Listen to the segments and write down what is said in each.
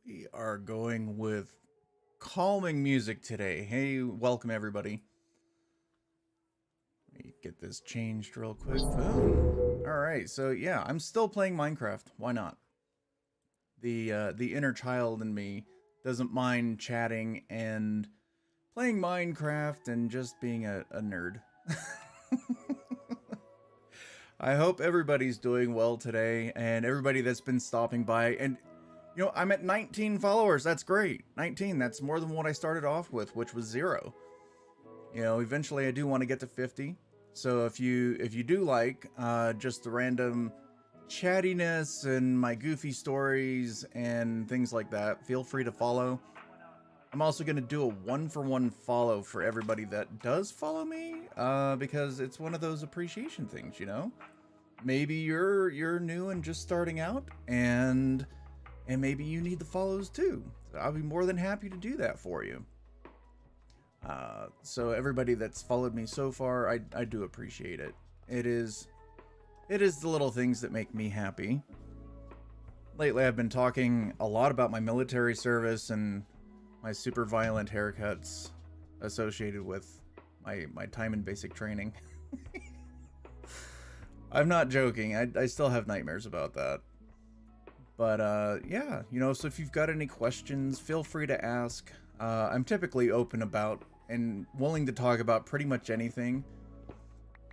We are going with calming music today. Hey, welcome everybody. Let me get this changed real quick. Boom. All right, so yeah, I'm still playing Minecraft. Why not? The inner child in me doesn't mind chatting and playing Minecraft and just being a nerd. I hope everybody's doing well today, and everybody that's been stopping by. And you know, I'm at 19 followers. That's great. 19. That's more than what I started off with, which was 0. You know, eventually I do want to get to 50. So if you do like just the random chattiness and my goofy stories and things like that, feel free to follow. I'm also going to do a 1-for-1 follow for everybody that does follow me, because it's one of those appreciation things, you know? Maybe you're new and just starting out, and maybe you need the follows too. So I'll be more than happy to do that for you. So everybody that's followed me so far, I do appreciate it. It is the little things that make me happy. Lately I've been talking a lot about my military service and my super violent haircuts associated with my time in basic training. I'm not joking. I still have nightmares about that. But yeah, you know, so if you've got any questions, feel free to ask. I'm typically open about and willing to talk about pretty much anything.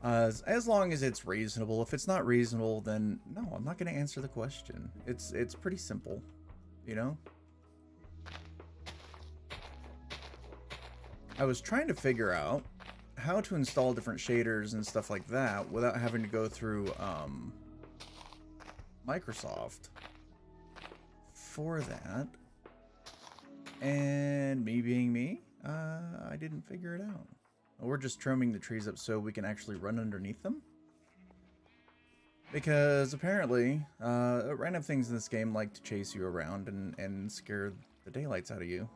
As long as it's reasonable. If it's not reasonable, then no, I'm not going to answer the question. It's pretty simple, you know? I was trying to figure out how to install different shaders and stuff like that without having to go through Microsoft for that. And me being me, I didn't figure it out. We're just trimming the trees up so we can actually run underneath them. Because apparently, random things in this game like to chase you around and scare the daylights out of you,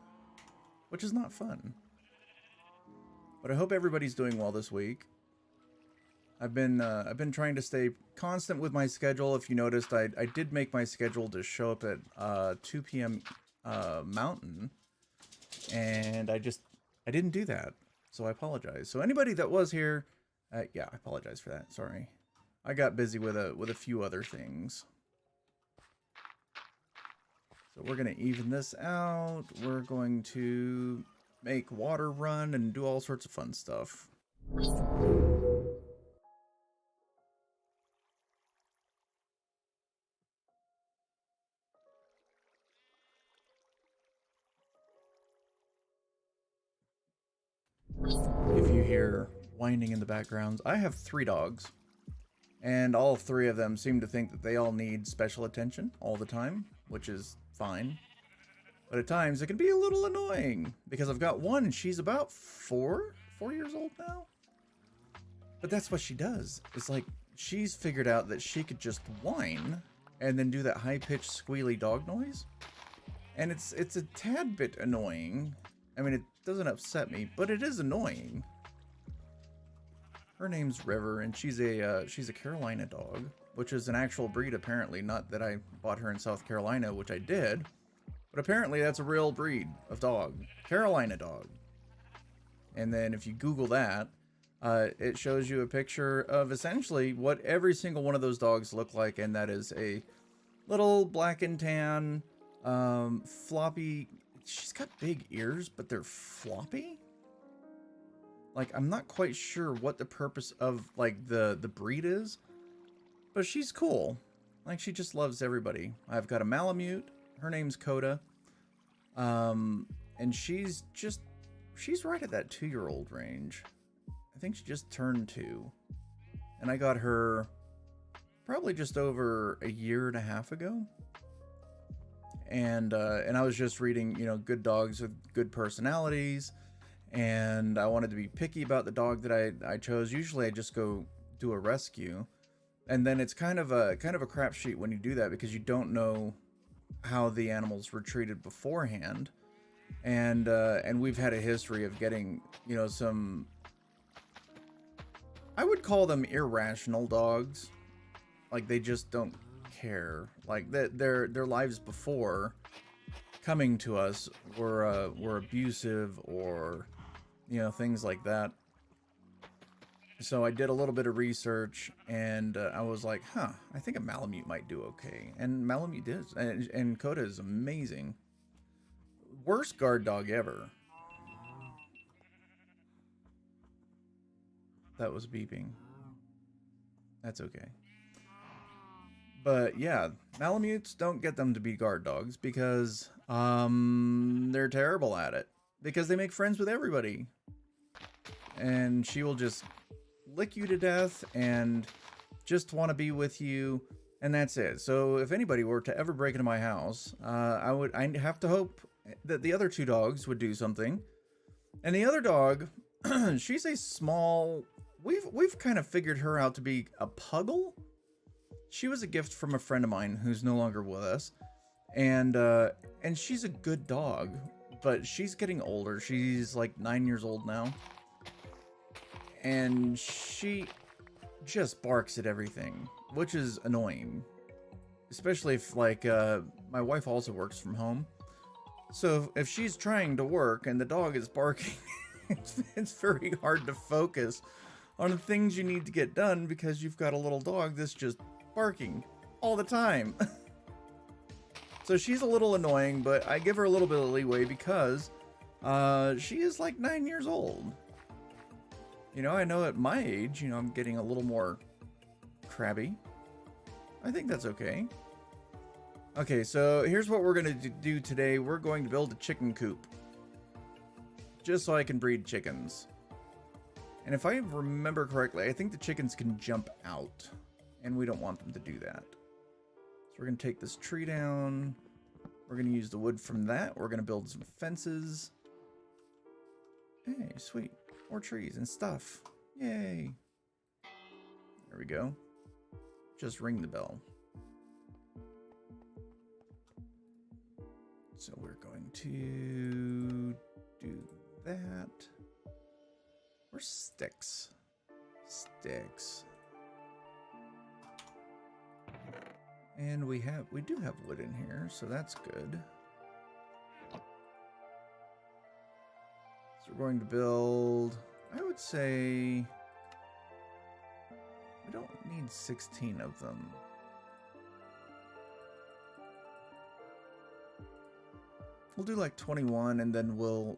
which is not fun. But I hope everybody's doing well this week. I've been trying to stay constant with my schedule. If you noticed, I did make my schedule to show up at 2 p.m. Mountain, and I didn't do that, so I apologize. So anybody that was here, yeah, I apologize for that. Sorry, I got busy with a few other things. So we're gonna even this out. We're going to make water run and do all sorts of fun stuff. If you hear whining in the background, I have 3 dogs, and all 3 of them seem to think that they all need special attention all the time, which is fine. But at times it can be a little annoying, because I've got one and she's about 4 years old now. But that's what she does. It's like she's figured out that she could just whine and then do that high-pitched squealy dog noise. And it's a tad bit annoying. I mean, it doesn't upset me, but it is annoying. Her name's River, and she's a Carolina dog, which is an actual breed apparently. Not that I bought her in South Carolina, which I did, but apparently that's a real breed of dog, Carolina dog. And then if you Google that, it shows you a picture of essentially what every single one of those dogs look like, and that is a little black and tan, floppy. She's got big ears, but they're floppy. Like, I'm not quite sure what the purpose of, like, the breed is, but she's cool. Like, she just loves everybody. I've got a Malamute. Her name's Coda. And she's right at that 2-year-old range. I think she just turned 2. And I got her probably just over a year and a half ago. And I was just reading, you know, good dogs with good personalities, and I wanted to be picky about the dog that I chose. Usually I just go do a rescue, and then it's kind of a crapshoot when you do that, because you don't know how the animals were treated beforehand, and we've had a history of getting, you know, some, I would call them irrational dogs. Like, they just don't care. Like, their lives before coming to us were abusive or, you know, things like that. So I did a little bit of research, and I was like, huh, I think a Malamute might do okay. And Malamute is, and Coda is amazing. Worst guard dog ever. That was beeping. That's okay. But yeah, Malamutes, don't get them to be guard dogs because they're terrible at it. Because they make friends with everybody. And she will just lick you to death and just want to be with you, and that's it. So if anybody were to ever break into my house, I'd have to hope that the other two dogs would do something. And the other dog, she's a small, we've kind of figured her out to be a puggle. She was a gift from a friend of mine who's no longer with us, and she's a good dog, but she's getting older. She's like 9 years old now. And she just barks at everything, which is annoying. Especially if, like, my wife also works from home. So if she's trying to work and the dog is barking, it's very hard to focus on the things you need to get done because you've got a little dog that's just barking all the time. So she's a little annoying, but I give her a little bit of leeway because she is like 9 years old. You know, I know at my age, you know, I'm getting a little more crabby. I think that's okay. Okay, so here's what we're going to do today. We're going to build a chicken coop. Just so I can breed chickens. And if I remember correctly, I think the chickens can jump out. And we don't want them to do that. So we're going to take this tree down. We're going to use the wood from that. We're going to build some fences. Hey, sweet. More trees and stuff. Yay. There we go. Just ring the bell. So we're going to do that. Where's sticks? Sticks. And we do have wood in here, so that's good. So we're going to build, I would say, we don't need 16 of them. We'll do like 21 and then we'll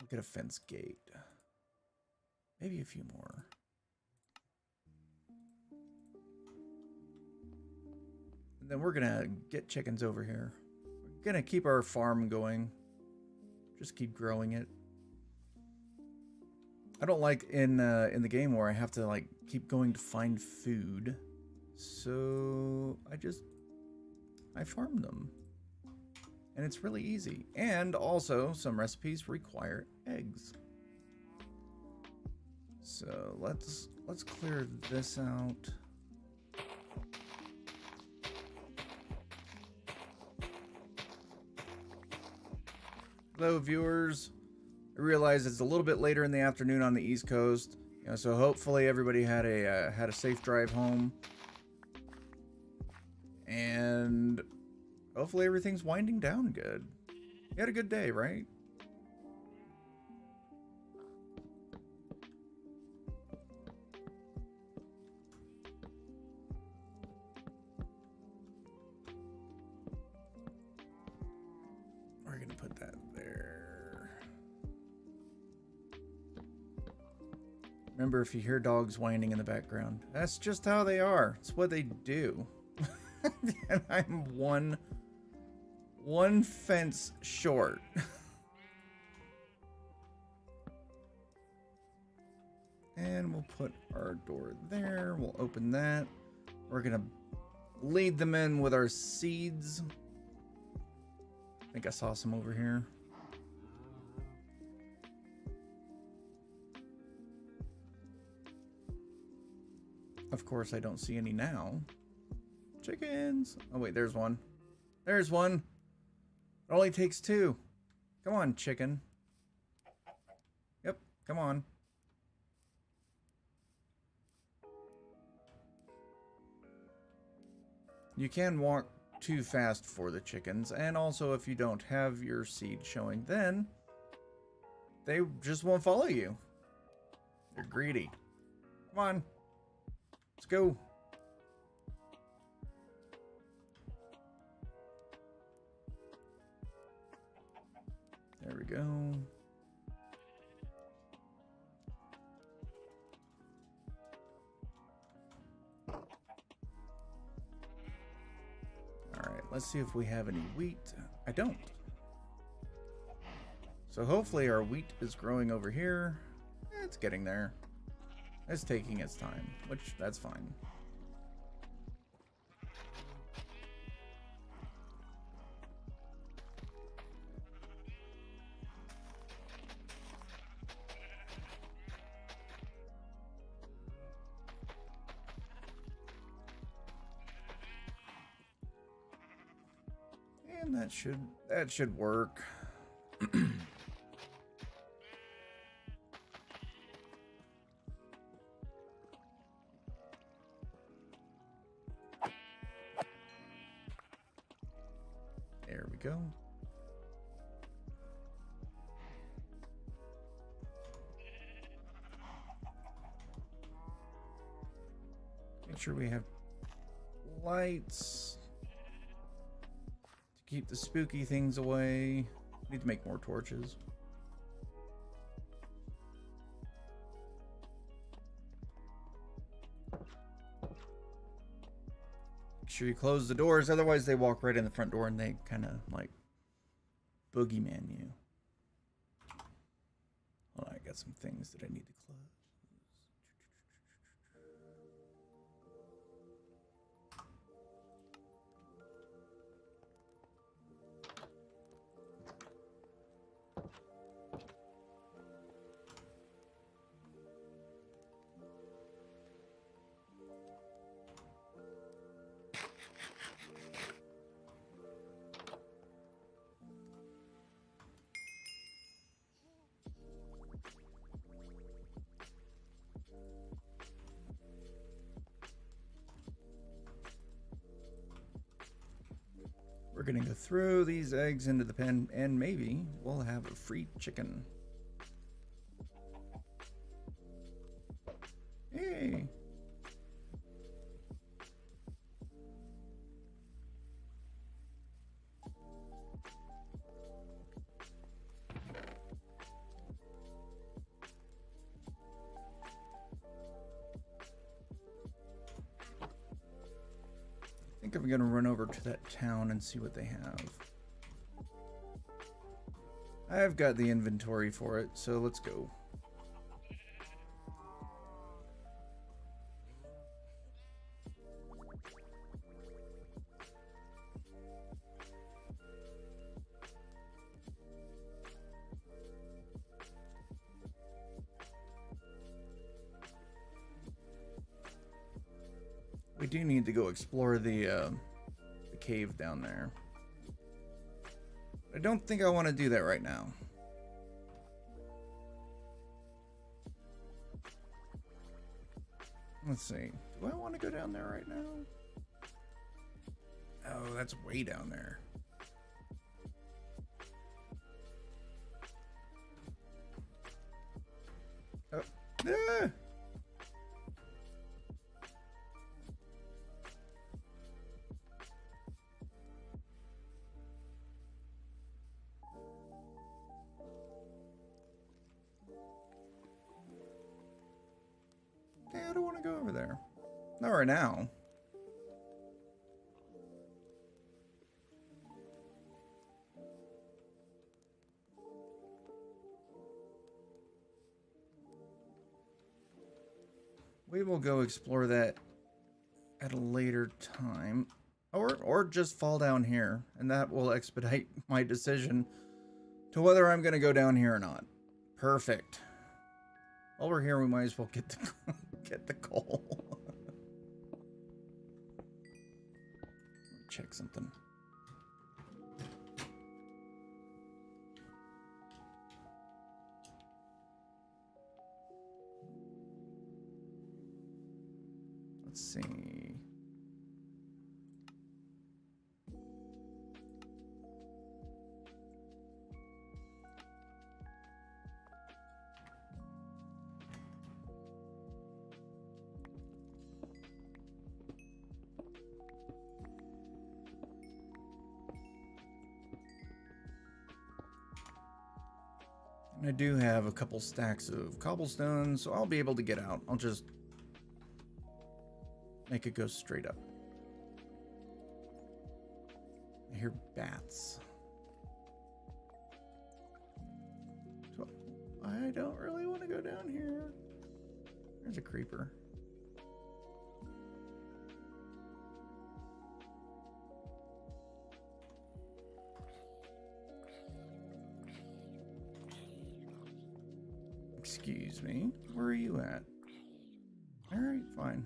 get a fence gate. Maybe a few more. And then we're gonna get chickens over here. We're gonna keep our farm going. Just keep growing it. I don't like in the game where I have to like keep going to find food. So I farm them. And it's really easy. And also some recipes require eggs. So let's clear this out. Hello viewers. I realize it's a little bit later in the afternoon on the East Coast, you know, so hopefully everybody had a safe drive home, and hopefully everything's winding down good. You had a good day, right? We're gonna put that there. Remember, if you hear dogs whining in the background, that's just how they are. It's what they do. And I'm one fence short. And we'll put our door there. We'll open that. We're gonna lead them in with our seeds. I think I saw some over here. Of course, I don't see any now. Chickens. Oh, wait, there's one. There's one. It only takes two. Come on, chicken. Yep, come on. You can walk too fast for the chickens. And also, if you don't have your seed showing, then they just won't follow you. They're greedy. Come on. Let's go. There we go. Alright, let's see if we have any wheat. I don't. So hopefully our wheat is growing over here. It's getting there. It's taking its time, which that's fine. And that should work. There we go. Make sure we have lights to keep the spooky things away. Need to make more torches. Make sure you close the doors, otherwise they walk right in the front door and they kind of like boogeyman you. Hold on, I got some things that I need to close. We're gonna go throw these eggs into the pen and maybe we'll have a free chicken. Hey. I think I'm gonna run over to that town and see what they have. I've got the inventory for it, so let's go. We do need to go explore the cave down there. I don't think I want to do that right now. Let's see. Do I want to go down there right now? Oh, that's way down there. Oh. Ah! Yeah, I don't want to go over there. Not right now. We will go explore that at a later time. Or just fall down here, and that will expedite my decision to whether I'm going to go down here or not. Perfect. While we're here, we might as well get the get the coal. Check something. Let's see. I do have a couple stacks of cobblestone, so I'll be able to get out. I'll just make it go straight up. I hear bats. So I don't really want to go down here. There's a creeper. Excuse me, where are you at? Alright, fine.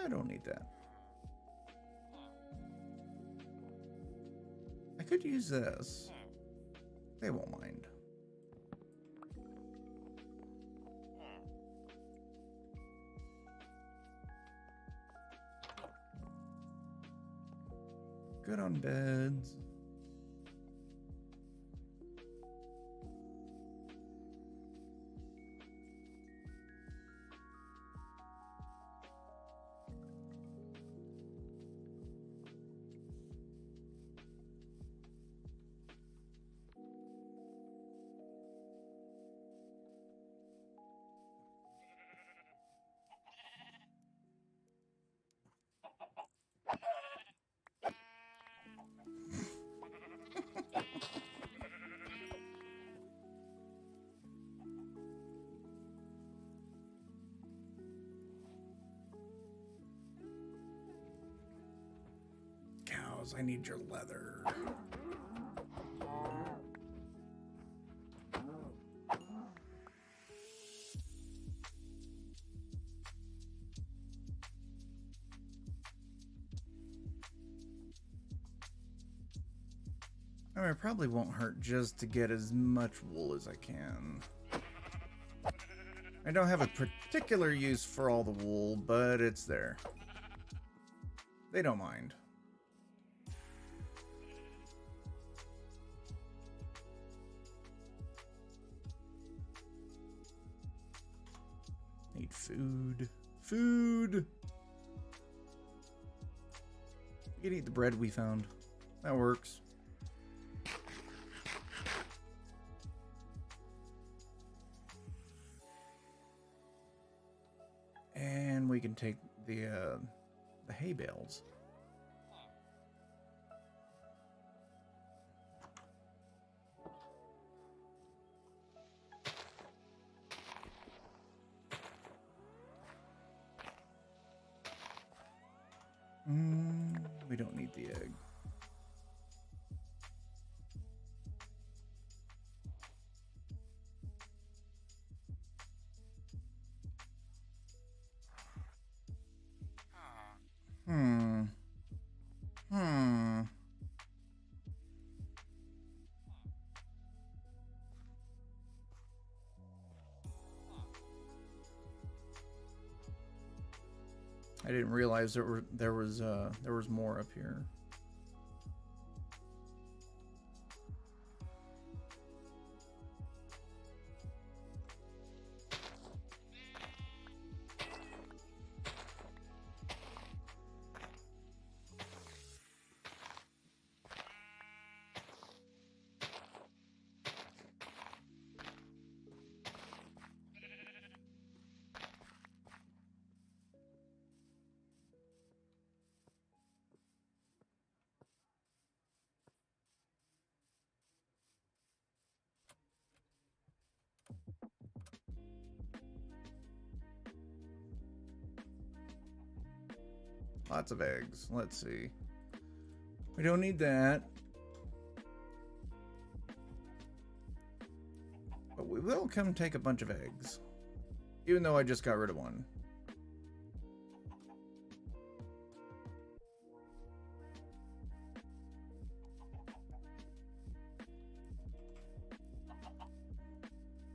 I don't need that. I could use this. They won't mind. Good on beds. Cows, I need your leather. I mean, it probably won't hurt just to get as much wool as I can. I don't have a particular use for all the wool, but it's there. They don't mind. Need food. Food! You can eat the bread we found. That works. And we can take the hay bales. We don't need the egg. I didn't realize there was more up here. Lots of eggs. Let's see. We don't need that. But we will come take a bunch of eggs. Even though I just got rid of one.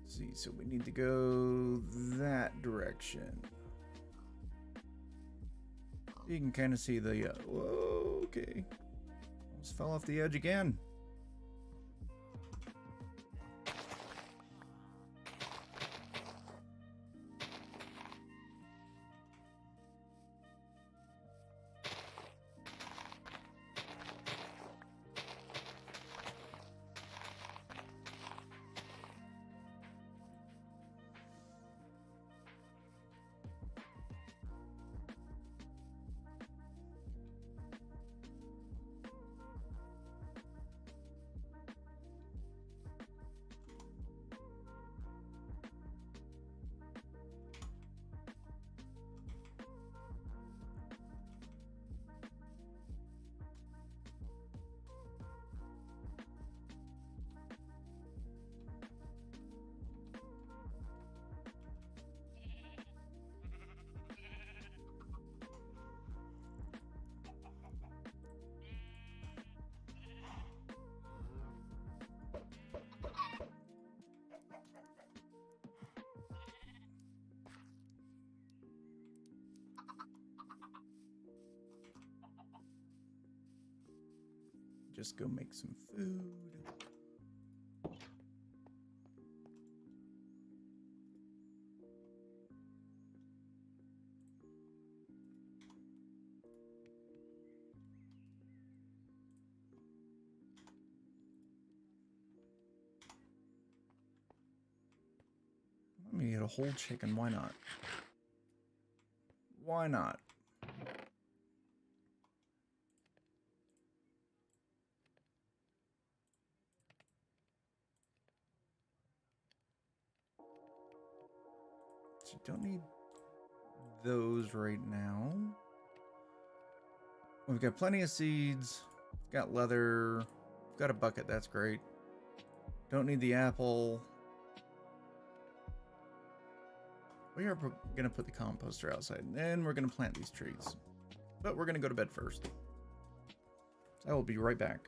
Let's see, so we need to go that direction. You can kind of see the, whoa, okay. Almost fell off the edge again. Just go make some food. Let me get a whole chicken, why not? Why not? So don't need those right now. We've got plenty of seeds. Got leather. Got a bucket, that's great. Don't need the apple. We are going to put the composter outside, and then we're going to plant these trees. But we're going to go to bed first. So I will be right back.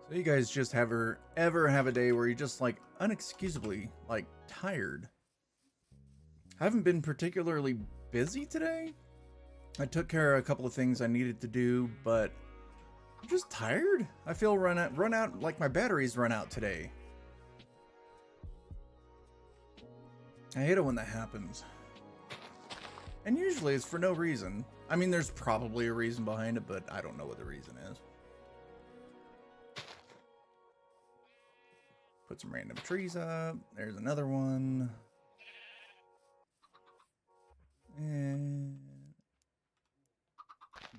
So you guys just ever have a day where you're just like unexcusably like tired? I haven't been particularly busy today. I took care of a couple of things I needed to do, but I'm just tired. I feel run out like my batteries run out today. I hate it when that happens. And usually it's for no reason. I mean, there's probably a reason behind it, but I don't know what the reason is. Put some random trees up. There's another one. And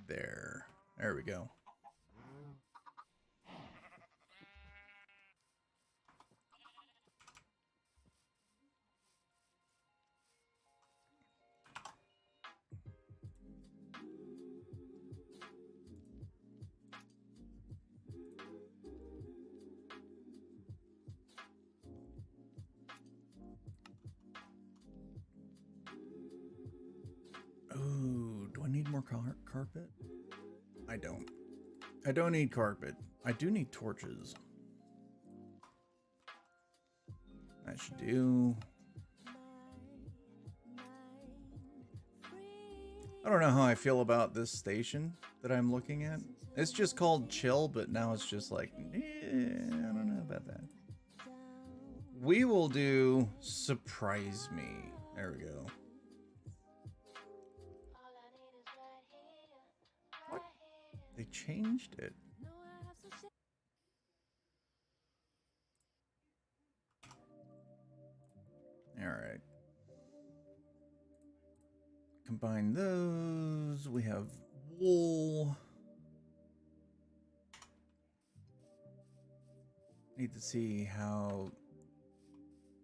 there. There we go. more carpet? I don't. I don't need carpet. I do need torches. That should do. I don't know how I feel about this station that I'm looking at. It's just called chill, but now it's just like, I don't know about that. We will do surprise me. There we go. What? They changed it. All right. Combine those. We have wool. Need to see how...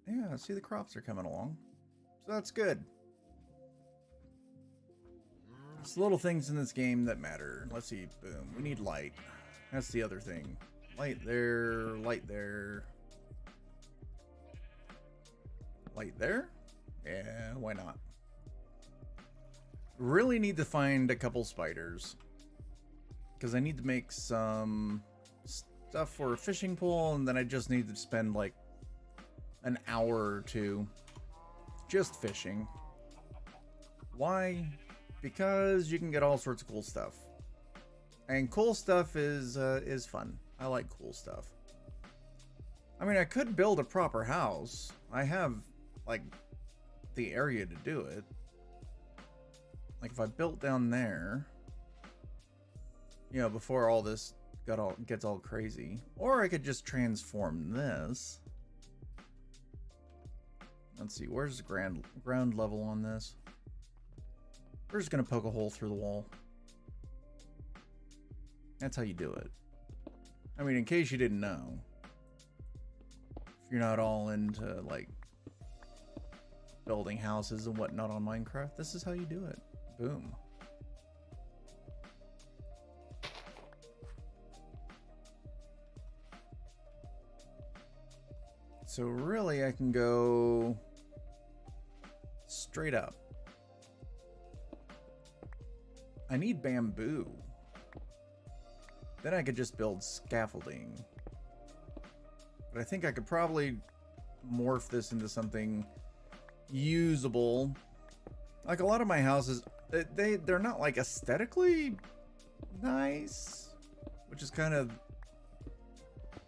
Yeah, see the crops are coming along. So that's good. It's little things in this game that matter. Let's see. Boom. We need light. That's the other thing. Light there. Light there. Light there? Yeah, why not? Really need to find a couple spiders. Because I need to make some stuff for a fishing pole, and then I just need to spend like an hour or two just fishing. Why? Because you can get all sorts of cool stuff. And cool stuff is fun. I like cool stuff. I mean, I could build a proper house. I have like the area to do it. Like if I built down there, you know, before all this gets all crazy, or I could just transform this. Let's see, where's the ground level on this? We're just gonna poke a hole through the wall. That's how you do it. I mean, in case you didn't know, if you're not all into like building houses and whatnot on Minecraft, this is how you do it. Boom. So really I can go straight up. I need bamboo. Then I could just build scaffolding. But I think I could probably morph this into something usable. Like a lot of my houses, they're not like aesthetically nice, which is kind of,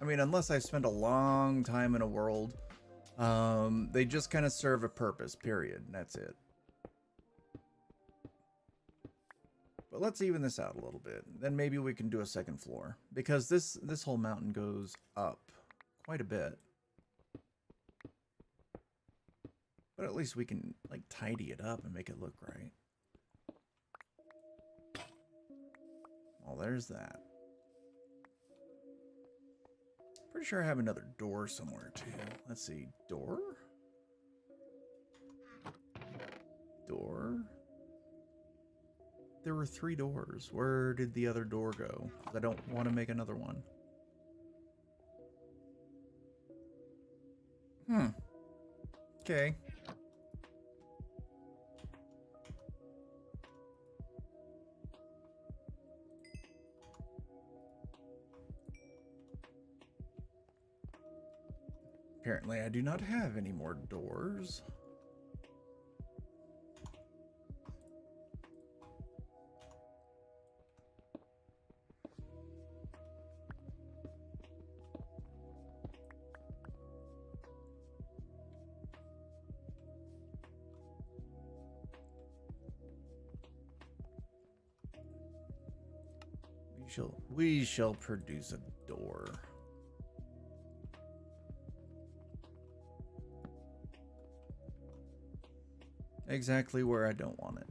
I mean, unless I spend a long time in a world, they just kind of serve a purpose, period, and that's it. But let's even this out a little bit. Then maybe we can do a second floor, because this whole mountain goes up quite a bit. But at least we can like tidy it up and make it look right. Well, there's that. Pretty sure I have another door somewhere too. Let's see. Door? Door? There were 3 doors. Where did the other door go? I don't want to make another one. Okay. Apparently I do not have any more doors. We shall produce a door. Exactly where I don't want it.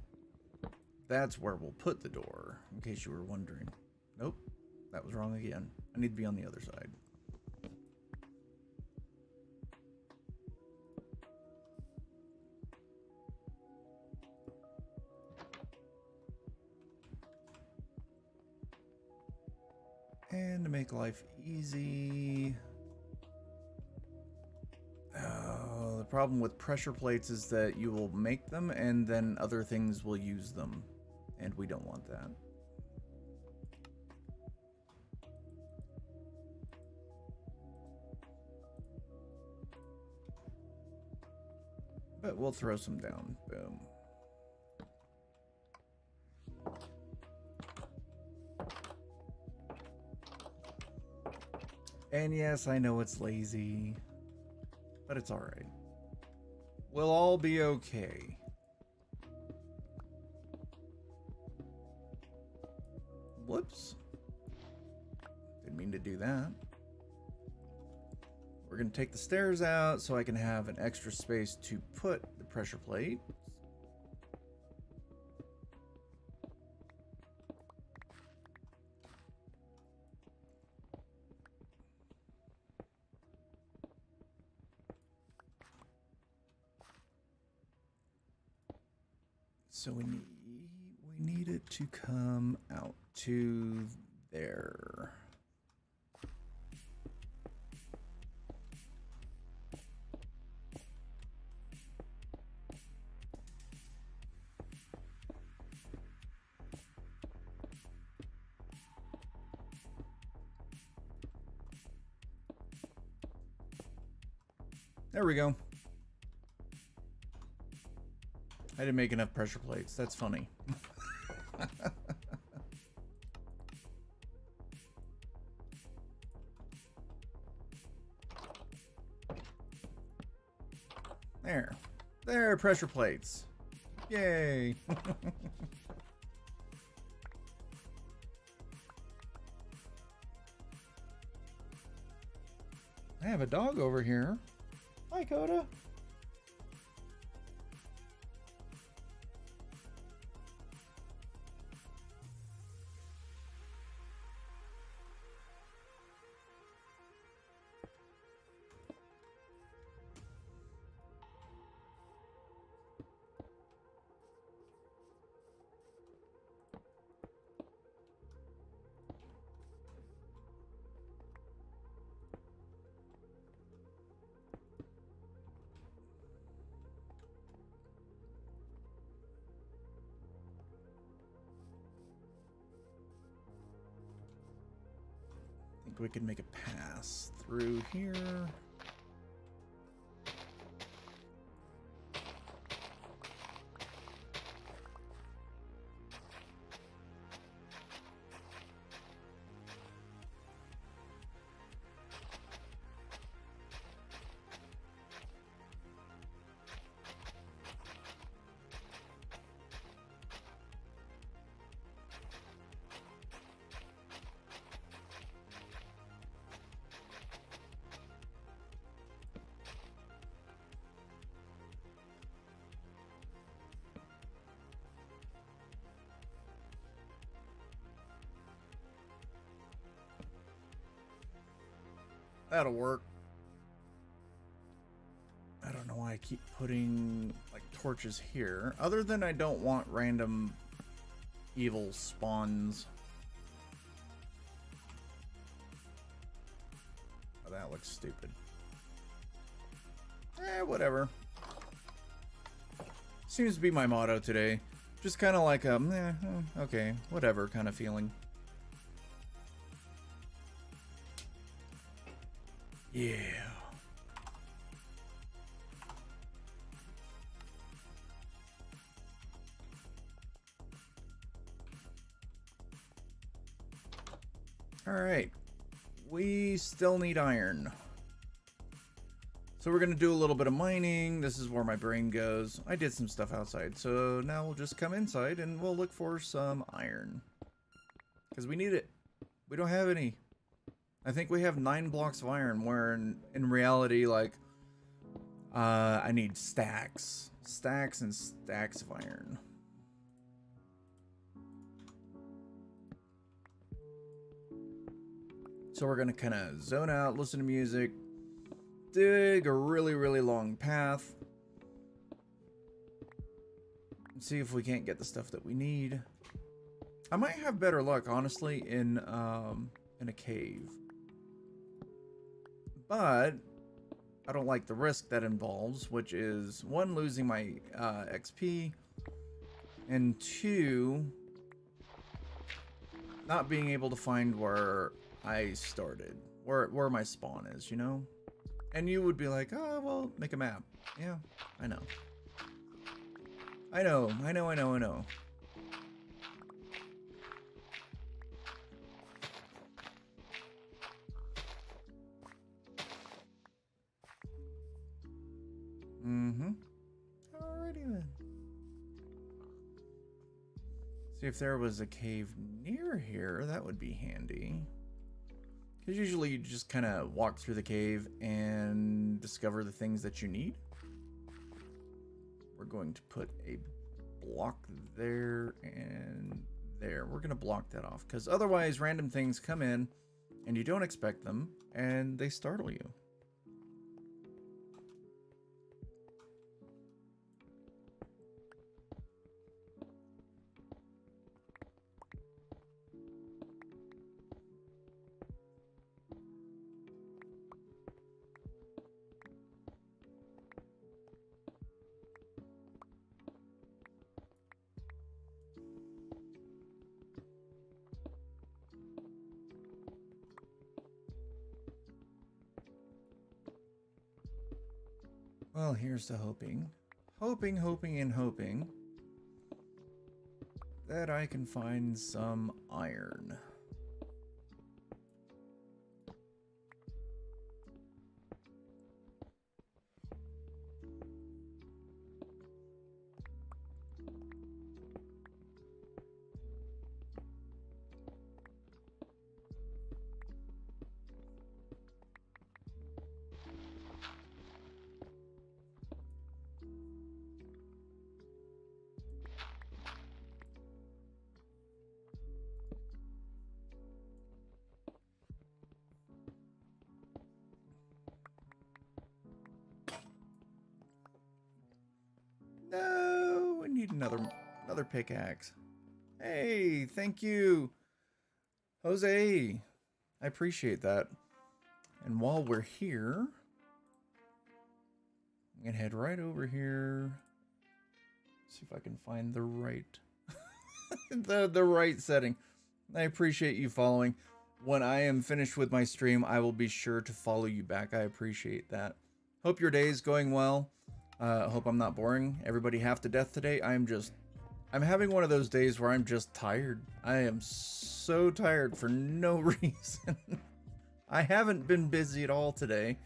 That's where we'll put the door, in case you were wondering. Nope, that was wrong again. I need to be on the other side. And to make life easy... Oh, the problem with pressure plates is that you will make them and then other things will use them. and we don't want that. But we'll throw some down. Boom. And yes, I know it's lazy, but it's alright. We'll all be okay. Whoops. Didn't mean to do that. We're going to take the stairs out so I can have an extra space to put the pressure plate. So we need it to come out to there. There we go. I didn't make enough pressure plates. That's funny. There, pressure plates. Yay. I have a dog over here. Hi, Coda. We can make a pass through here. That'll work. I don't know why I keep putting like torches here, other than I don't want random evil spawns. Oh, that looks stupid. Whatever. Seems to be my motto today. Just kind of like a, okay, whatever kind of feeling. Yeah. All right. We still need iron. So we're going to do a little bit of mining. This is where my brain goes. I did some stuff outside. So now we'll just come inside and we'll look for some iron. Because we need it. We don't have any. I think we have 9 blocks of iron, where in reality, like, I need stacks. Stacks and stacks of iron. So we're gonna kind of zone out, listen to music, dig a really, really long path, and see if we can't get the stuff that we need. I might have better luck, honestly, in a cave. But I don't like the risk that involves, which is 1, losing my XP, and 2, not being able to find where I started, where my spawn is, you know? And you would be like, oh, well, make a map. Yeah, I know. I know. Mm-hmm. Alrighty then. See if there was a cave near here, that would be handy. Because usually you just kind of walk through the cave and discover the things that you need. We're going to put a block there and there. We're going to block that off because otherwise random things come in and you don't expect them and they startle you. Well, here's to hoping that I can find some iron. No, we need another pickaxe. Hey, thank you, Jose. I appreciate that. And while we're here, I'm gonna head right over here. See if I can find the right the right setting. I appreciate you following. When I am finished with my stream, I will be sure to follow you back. I appreciate that. Hope your day is going well. Hope I'm not boring everybody half to death today. I'm having one of those days where I'm just tired. I am so tired for no reason. I haven't been busy at all today.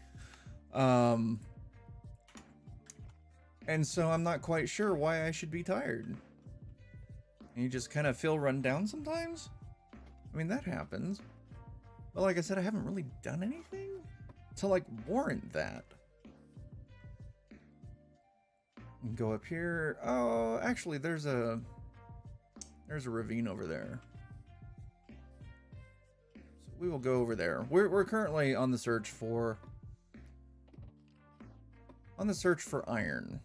And so I'm not quite sure why I should be tired. And you just kind of feel run down sometimes. I mean, that happens. But like I said, I haven't really done anything to like warrant that. And go up here. Oh, actually, there's a ravine over there. So we will go over there. We're currently on the search for iron,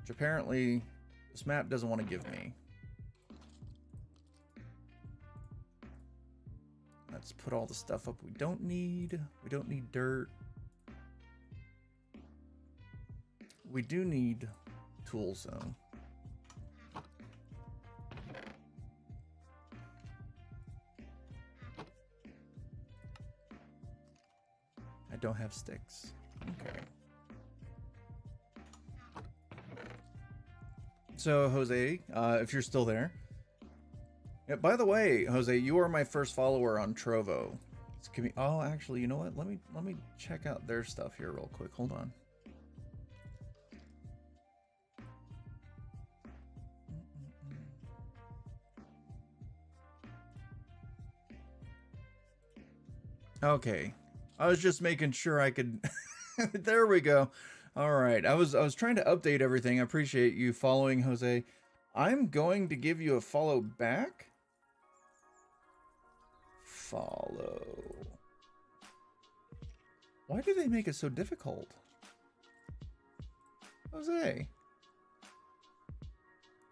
which apparently this map doesn't want to give me. Let's put all the stuff up we don't need. We don't need dirt. We do need tools though. I don't have sticks. Okay. So Jose, if you're still there. Yeah, by the way, Jose, you are my first follower on Trovo. Oh, actually, you know what? Let me check out their stuff here real quick. Hold on. Okay. I was just making sure I could there we go. All right. I was trying to update everything. I appreciate you following, Jose. I'm going to give you a follow back. Follow. Why do they make it so difficult? Jose.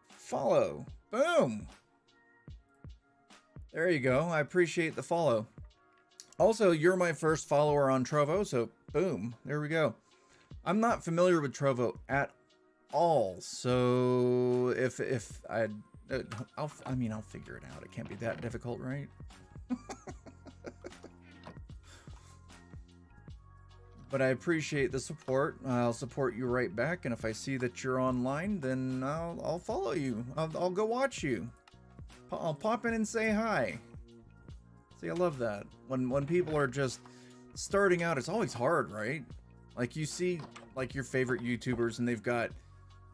Follow. Boom. There you go. I appreciate the follow. Also, you're my first follower on Trovo, so boom. There we go. I'm not familiar with Trovo at all, so if I mean, I'll figure it out. It can't be that difficult, right? But I appreciate the support. I'll support you right back, and if I see that you're online, then I'll follow you. I'll go watch you. I'll pop in and say hi. See, I love that. When people are just starting out, it's always hard, right? Like, you see, like, your favorite YouTubers, and they've got,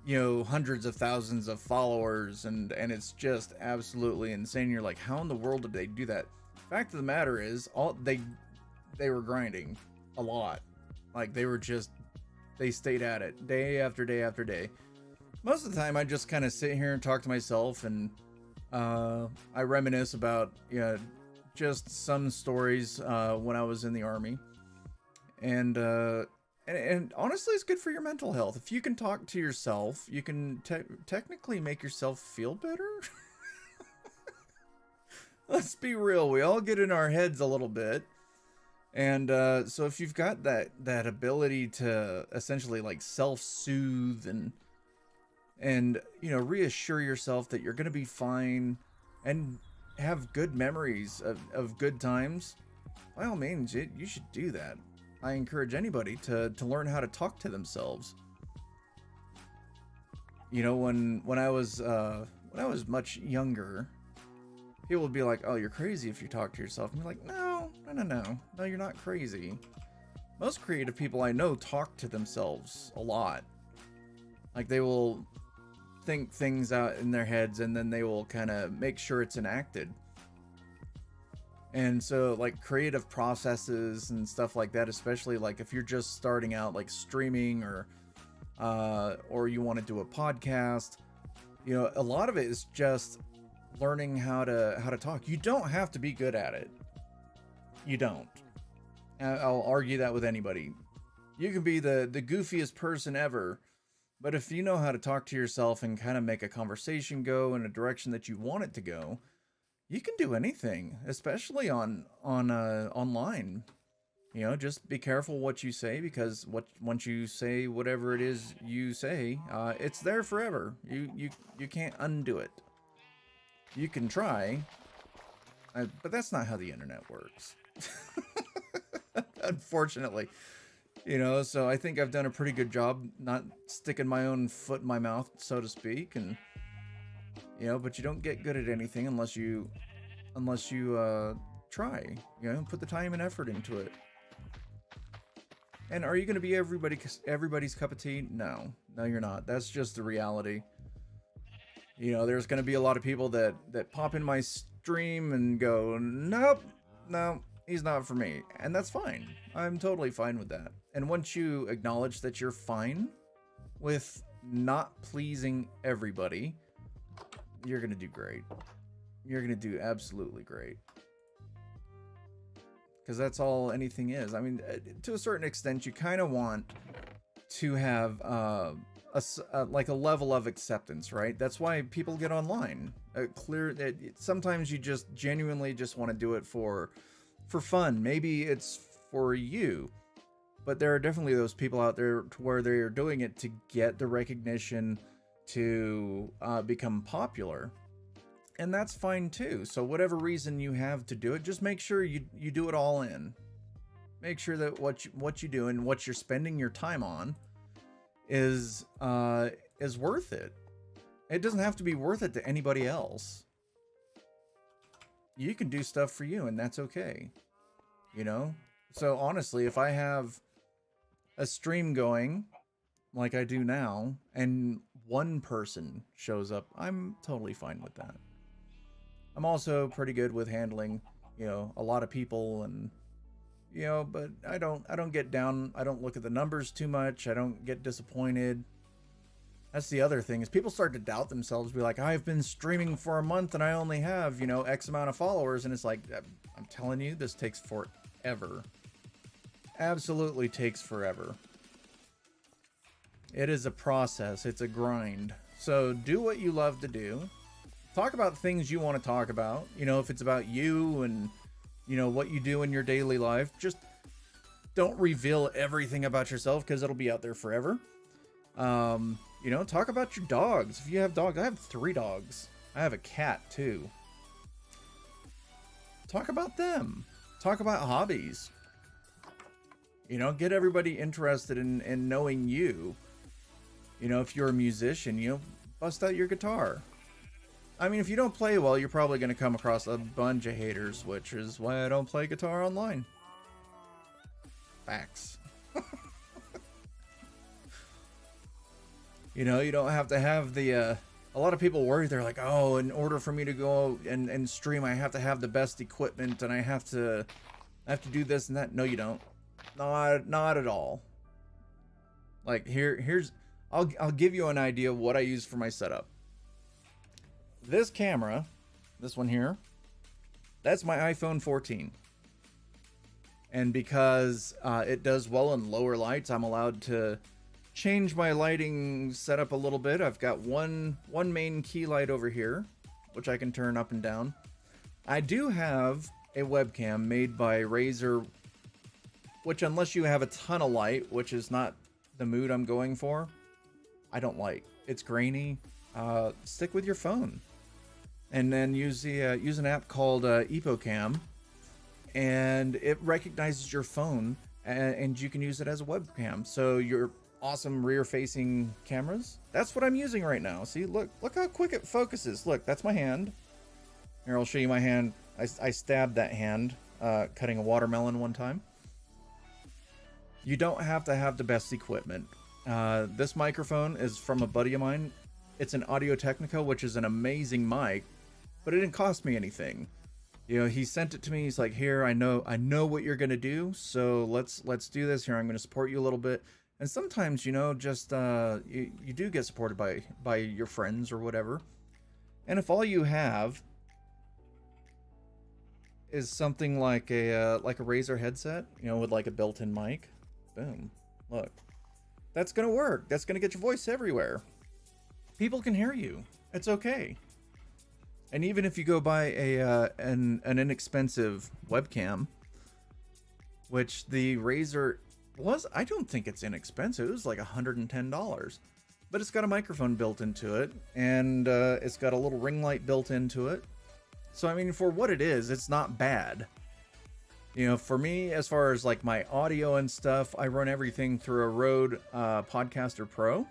you know, hundreds of thousands of followers, and it's just absolutely insane. You're like, how in the world did they do that? Fact of the matter is, they were grinding a lot. Like, they stayed at it day after day after day. Most of the time, I just kind of sit here and talk to myself, and I reminisce about, you know, just some stories when I was in the army. And honestly, it's good for your mental health. If you can talk to yourself, you can technically make yourself feel better. Let's be real. We all get in our heads a little bit. And so if you've got that ability to essentially like self-soothe and you know, reassure yourself that you're going to be fine and have good memories of good times, by all means, you should do that. I encourage anybody to learn how to talk to themselves. You know, when I was much younger, people would be like, "Oh, you're crazy if you talk to yourself." And I'm like, no, you're not crazy. Most creative people I know talk to themselves a lot. Like, they will think things out in their heads, and then they will kind of make sure it's enacted. And so, like, creative processes and stuff like that, especially like if you're just starting out, like streaming or you want to do a podcast, you know, a lot of it is just learning how to talk. You don't have to be good at it. You don't. I'll argue that with anybody. You can be the goofiest person ever, but if you know how to talk to yourself and kind of make a conversation go in a direction that you want it to go, you can do anything, especially online. You know, just be careful what you say, because once you say whatever it is you say, it's there forever. You can't undo it. You can try, but that's not how the internet works. Unfortunately. You know, so I think I've done a pretty good job not sticking my own foot in my mouth, so to speak, and you know, but you don't get good at anything unless you try, you know, put the time and effort into it. And are you going to be everybody's cup of tea? No, you're not. That's just the reality. You know, there's going to be a lot of people that pop in my stream and go, nope, no, he's not for me. And that's fine. I'm totally fine with that. And once you acknowledge that you're fine with not pleasing everybody, you're going to do great. You're going to do absolutely great. Because that's all anything is. I mean, to a certain extent, you kind of want to have like a level of acceptance, right? That's why people get online. Sometimes you just genuinely just want to do it for fun. Maybe it's for you. But there are definitely those people out there to where they're doing it to get the recognition, to become popular. And that's fine too. So whatever reason you have to do it, just make sure you do it all in. Make sure that what you do and what you're spending your time on is worth it. It doesn't have to be worth it to anybody else. You can do stuff for you, and that's okay. You know? So honestly, if I have a stream going like I do now, and one person shows up, I'm totally fine with that. I'm also pretty good with handling, you know, a lot of people, and you know, but I don't get down. I don't look at the numbers too much. I don't get disappointed. That's the other thing, is people start to doubt themselves, be like, I've been streaming for a month and I only have, you know, X amount of followers. And it's like, I'm telling you, this takes forever. Absolutely takes forever. It is a process. It's a grind. So do what you love to do. Talk about things you want to talk about. You know, if it's about you and, you know, what you do in your daily life, just don't reveal everything about yourself, because it'll be out there forever. You know, talk about your dogs. If you have dogs, I have 3 dogs. I have a cat too. Talk about them. Talk about hobbies. You know, get everybody interested in knowing you. You know, if you're a musician, you know, bust out your guitar. I mean, if you don't play well, you're probably going to come across a bunch of haters, which is why I don't play guitar online. Facts. You know, you don't have to have the, a lot of people worry, they're like, oh, in order for me to go and stream, I have to have the best equipment and I have to do this and that. No, you don't. Not at all. Like here's, I'll give you an idea of what I use for my setup. This camera, this one here, that's my iPhone 14. And because it does well in lower lights, I'm allowed to change my lighting setup a little bit. I've got one main key light over here, which I can turn up and down. I do have a webcam made by Razer, which unless you have a ton of light, which is not the mood I'm going for, I don't like. It's grainy. Stick with your phone. And then use an app called EpoCam, and it recognizes your phone, and you can use it as a webcam. So your awesome rear-facing cameras. That's what I'm using right now. See, look how quick it focuses. Look, that's my hand. Here, I'll show you my hand. I stabbed that hand cutting a watermelon one time. You don't have to have the best equipment. This microphone is from a buddy of mine. It's an Audio-Technica, which is an amazing mic, but it didn't cost me anything. You know, he sent it to me. He's like, here, I know what you're gonna do, so let's do this. Here, I'm gonna support you a little bit. And sometimes, you know, just you do get supported by your friends or whatever. And if all you have is something like a Razer headset, you know, with like a built-in mic, boom, look, that's gonna work. That's gonna get your voice everywhere. People can hear you. It's okay. And even if you go buy an inexpensive webcam, which the Razer was, I don't think it's inexpensive. It was like $110, but it's got a microphone built into it, and it's got a little ring light built into it. So I mean, for what it is, it's not bad. You know, for me, as far as like my audio and stuff, I run everything through a Rode Podcaster Pro,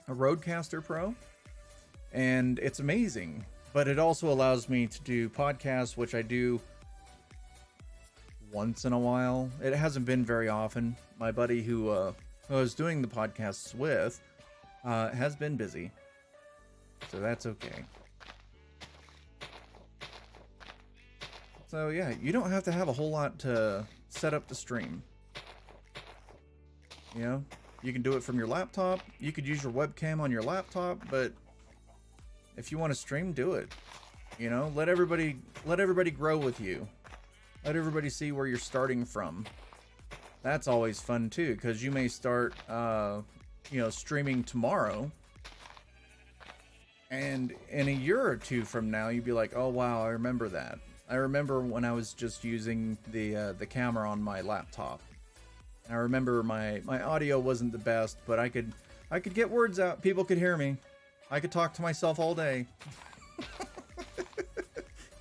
a Rodecaster Pro, and it's amazing. But it also allows me to do podcasts, which I do once in a while. It hasn't been very often. My buddy who I was doing the podcasts with has been busy, so that's okay. So yeah, you don't have to have a whole lot to set up the stream. You know, you can do it from your laptop. You could use your webcam on your laptop, but if you want to stream, do it. You know, let everybody grow with you. Let everybody see where you're starting from. That's always fun too, because you may start, you know, streaming tomorrow, and in a year or two from now, you'd be like, oh wow, I remember that. I remember when I was just using the camera on my laptop. I remember my audio wasn't the best, but I could get words out. People could hear me. I could talk to myself all day.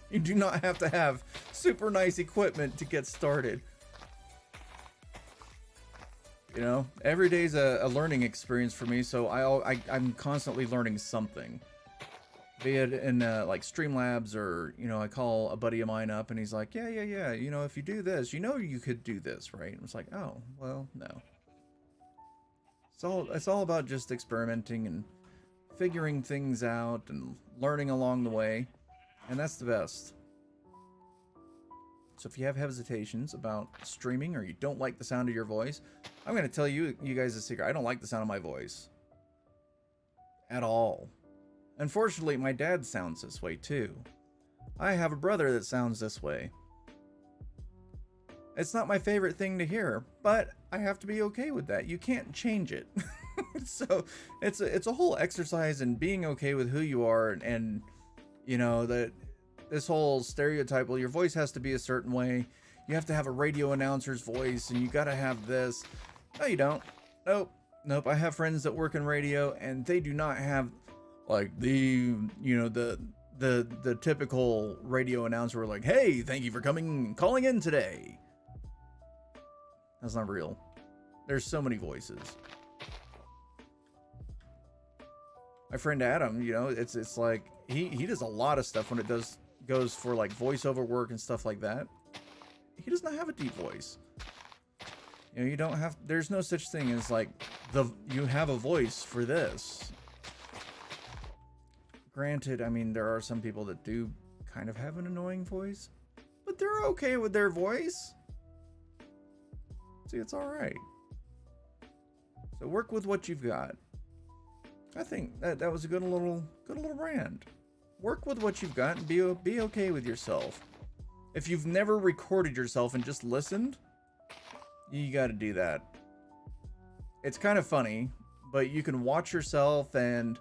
You do not have to have super nice equipment to get started. You know, every day's a learning experience for me, so I'm constantly learning something. Be it in like Streamlabs, or, you know, I call a buddy of mine up and he's like, yeah, you know, if you do this, you know, you could do this, right? And it's like, oh, well, no. It's all about just experimenting and figuring things out and learning along the way, and that's the best. So if you have hesitations about streaming, or you don't like the sound of your voice, I'm going to tell you guys a secret. I don't like the sound of my voice at all. Unfortunately, my dad sounds this way too. I have a brother that sounds this way. It's not my favorite thing to hear, but I have to be okay with that. You can't change it. So it's a whole exercise in being okay with who you are, and you know, that this whole stereotype, well, your voice has to be a certain way. You have to have a radio announcer's voice, and you got to have this. No, you don't. Nope. I have friends that work in radio, and they do not have Like the typical radio announcer like, "Hey, thank you for calling in today." That's not real. There's so many voices. My friend Adam, it's like he does a lot of stuff when it goes for like voiceover work and stuff like that. He does not have a deep voice. You don't have, there's no such thing as like you have a voice for this. Granted, I mean, there are some people that do kind of have an annoying voice, but they're okay with their voice. See, it's all right. So work with what you've got. I think that was a good little brand. Work with what you've got and be okay with yourself. If you've never recorded yourself and just listened, you got to do that. It's kind of funny, but you can watch yourself and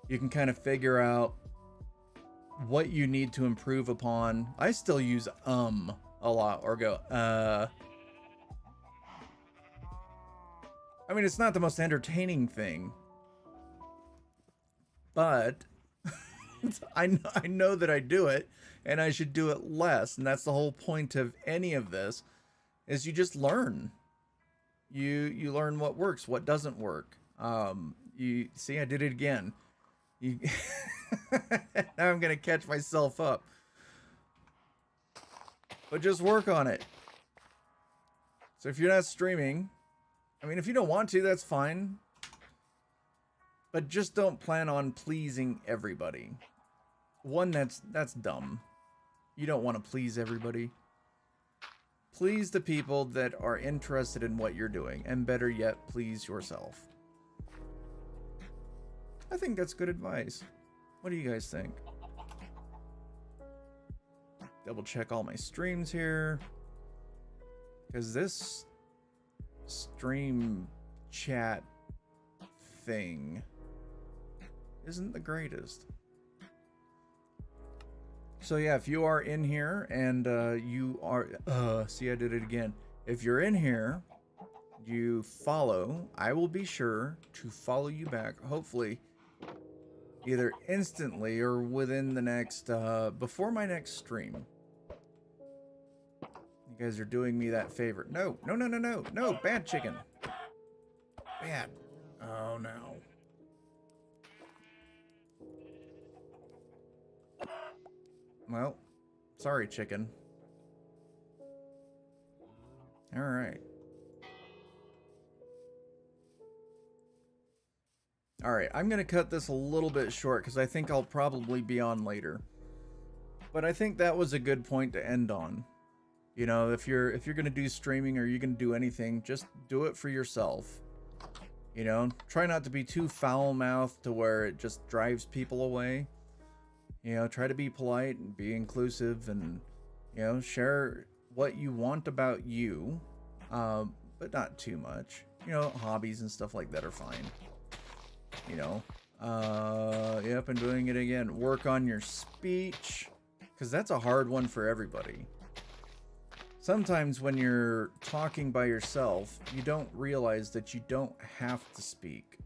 you can kind of figure out what you need to improve upon. I still use a lot, or go I mean, it's not the most entertaining thing, but I know that I do it, and I should do it less. And that's the whole point of any of this, is you just learn. You learn what works, what doesn't work. You see, I did it again. Now I'm gonna catch myself up. But just work on it. So if you're not streaming, I mean, if you don't want to, that's fine. But just don't plan on pleasing everybody. One, that's dumb. You don't want to please everybody. Please the people that are interested in what you're doing, and better yet, please yourself. I think that's good advice. What do you guys think? Double check all my streams here, because this stream chat thing isn't the greatest. So yeah, if you are in here and you are see, I did it again. If you're in here, you follow, I will be sure to follow you back, hopefully either instantly or within the next before my next stream. You guys are doing me that favor. No, bad chicken. Bad. Oh no. Well, sorry, chicken. All right. All right, I'm going to cut this a little bit short because I think I'll probably be on later. But I think that was a good point to end on. You know, if you're going to do streaming or you're going to do anything, just do it for yourself. You know, try not to be too foul-mouthed to where it just drives people away. You know, try to be polite and be inclusive and, you know, share what you want about you, but not too much. You know, hobbies and stuff like that are fine. You know, yep, and doing it again. Work on your speech, because that's a hard one for everybody. Sometimes when you're talking by yourself, you don't realize that you don't have to speak.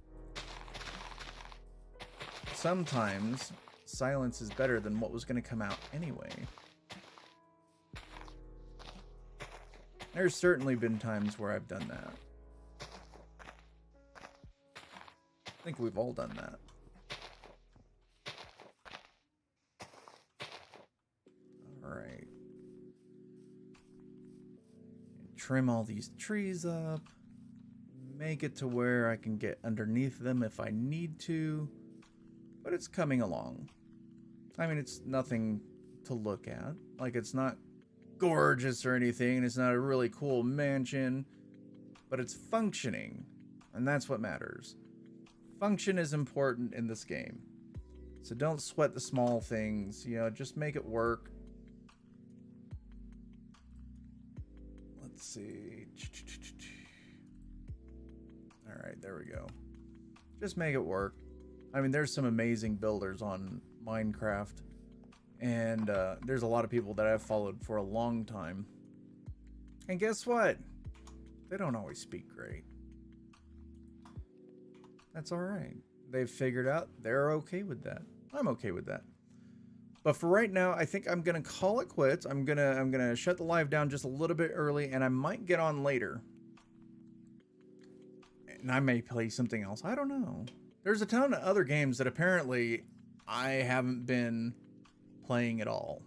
Sometimes silence is better than what was going to come out anyway. There's certainly been times where I've done that. I think we've all done that. Alright. Trim all these trees up. Make it to where I can get underneath them if I need to. But it's coming along. I mean, it's nothing to look at. Like, it's not gorgeous or anything. It's not a really cool mansion. But it's functioning. And that's what matters. Function is important in this game. So don't sweat the small things. You know, just make it work. Let's see. Alright, there we go. Just make it work. I mean, there's some amazing builders on Minecraft, and there's a lot of people that I've followed for a long time. And guess what? They don't always speak great. That's alright. they've figured out, they're okay with that. I'm okay with that. But for right now, I think I'm gonna call it quits. I'm gonna shut the live down just a little bit early, and I might get on later. And I may play something else. I don't know. There's a ton of other games that apparently I haven't been playing at all,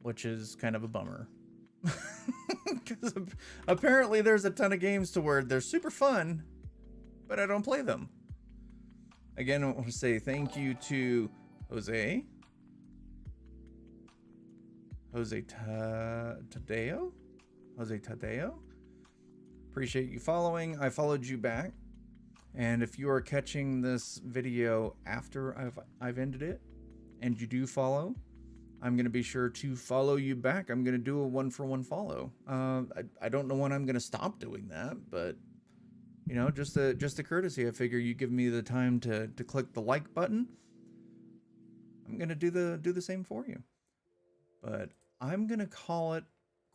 which is kind of a bummer. Because apparently there's a ton of games to where they're super fun, but I don't play them. Again, I want to say thank you to Jose Tadeo. Appreciate you following. I followed you back. And if you are catching this video after I've ended it, and you do follow, I'm going to be sure to follow you back. I'm going to do a 1-for-1 follow. I don't know when I'm going to stop doing that, but you know, just a courtesy. I figure you give me the time to click the like button. I'm going to do the same for you. But I'm going to call it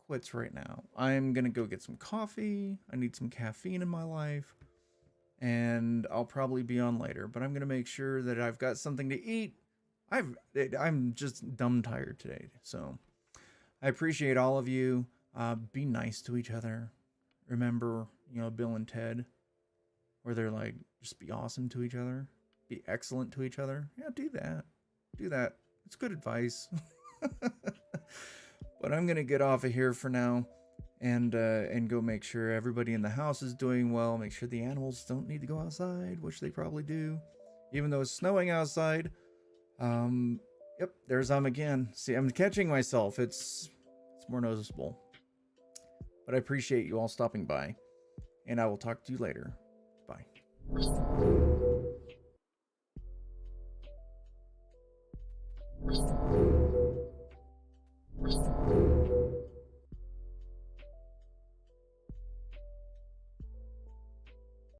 quits right now. I'm going to go get some coffee. I need some caffeine in my life. And I'll probably be on later, but I'm going to make sure that I've got something to eat. I'm just dumb tired today. So I appreciate all of you. Be nice to each other. Remember, you know, Bill and Ted, where they're like, just be awesome to each other. Be excellent to each other. Yeah, do that. Do that. It's good advice. But I'm going to get off of here for now and go make sure everybody in the house is doing well. Make sure the animals don't need to go outside, which they probably do, even though it's snowing outside. Yep, there's again. See, I'm catching myself. It's more noticeable. But I appreciate you all stopping by, and I will talk to you later. Bye.